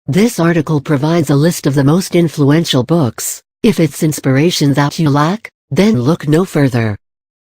This article provides a list of the most influential books. If it's inspiration that you lack, then look no further.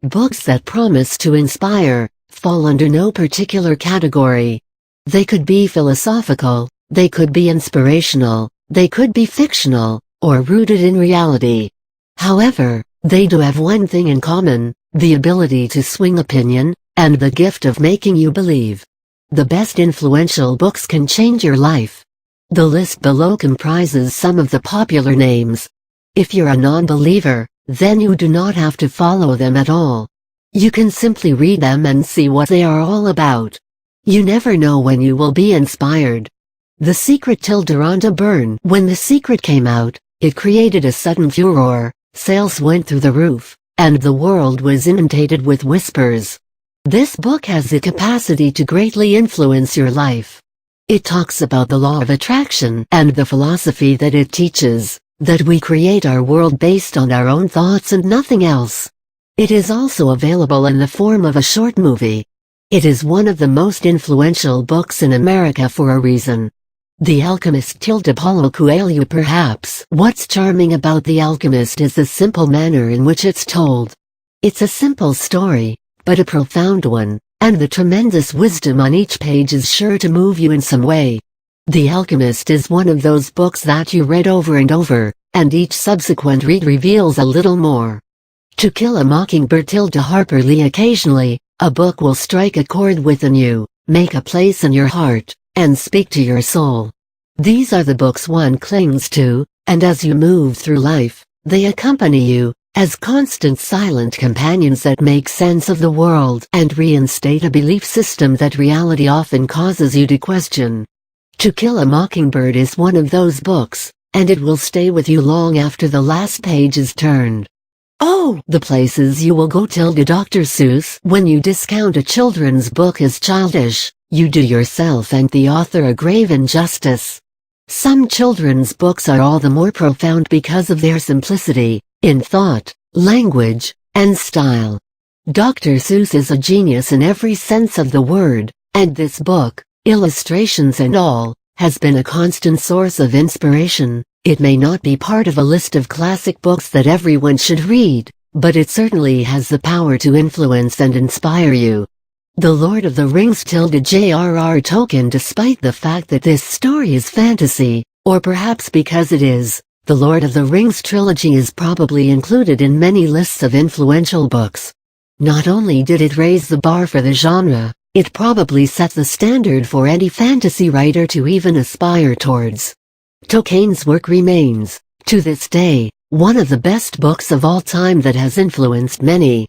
Books that promise to inspire fall under no particular category. They could be philosophical, they could be inspirational, they could be fictional, or rooted in reality. However, they do have one thing in common: the ability to swing opinion, and the gift of making you believe. The best influential books can change your life. The list below comprises some of the popular names. If you're a non-believer, then you do not have to follow them at all. You can simply read them and see what they are all about. You never know when you will be inspired. The Secret till Rhonda Byrne. When The Secret came out, it created a sudden furor, sales went through the roof, and the world was inundated with whispers. This book has the capacity to greatly influence your life. It talks about the law of attraction and the philosophy that it teaches, that we create our world based on our own thoughts and nothing else. It is also available in the form of a short movie. It is one of the most influential books in America for a reason. The Alchemist tilde Paulo Coelho. Perhaps what's charming about The Alchemist is the simple manner in which it's told. It's a simple story, but a profound one, and the tremendous wisdom on each page is sure to move you in some way. The Alchemist is one of those books that you read over and over, and each subsequent read reveals a little more. To Kill a Mockingbird tilde Harper Lee. Occasionally, a book will strike a chord within you, make a place in your heart, and speak to your soul. These are the books one clings to, and as you move through life, they accompany you, as constant silent companions that make sense of the world and reinstate a belief system that reality often causes you to question. To Kill a Mockingbird is one of those books, and it will stay with you long after the last page is turned. Oh, the places you will go tilde Dr. Seuss. When you discount a children's book as childish, you do yourself and the author a grave injustice. Some children's books are all the more profound because of their simplicity, in thought, language, and style. Dr. Seuss is a genius in every sense of the word, and this book, illustrations and all, has been a constant source of inspiration. It may not be part of a list of classic books that everyone should read, but it certainly has the power to influence and inspire you. The Lord of the Rings tilde J.R.R. Tolkien. Despite the fact that this story is fantasy, or perhaps because it is, the Lord of the Rings trilogy is probably included in many lists of influential books. Not only did it raise the bar for the genre, it probably set the standard for any fantasy writer to even aspire towards. Tolkien's work remains, to this day, one of the best books of all time that has influenced many.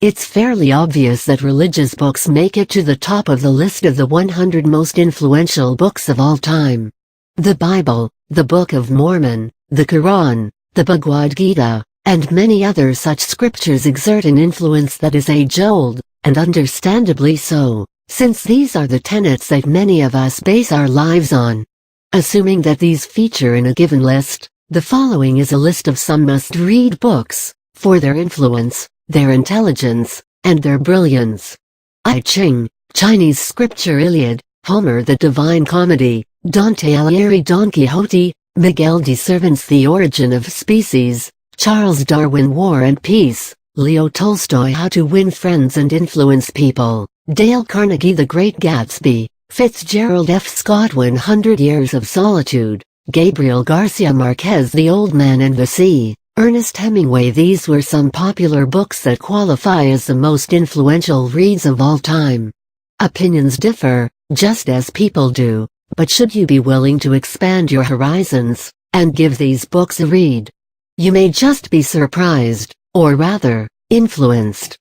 It's fairly obvious that religious books make it to the top of the list of the 100 most influential books of all time. The Bible, the Book of Mormon, the Quran, the Bhagavad Gita, and many other such scriptures exert an influence that is age-old, and understandably so, since these are the tenets that many of us base our lives on. Assuming that these feature in a given list, the following is a list of some must-read books, for their influence, their intelligence, and their brilliance. I Ching, Chinese Scripture. Iliad, Homer the Divine Comedy, Dante Alighieri Don Quixote, Miguel de Cervantes The Origin of Species, Charles Darwin War and Peace, Leo Tolstoy How to Win Friends and Influence People, Dale Carnegie The Great Gatsby, Fitzgerald F. Scott 100 Years of Solitude, Gabriel Garcia Marquez The Old Man and the Sea, Ernest Hemingway. These were some popular books that qualify as the most influential reads of all time. Opinions differ, just as people do, but should you be willing to expand your horizons, and give these books a read? You may just be surprised, or rather, influenced.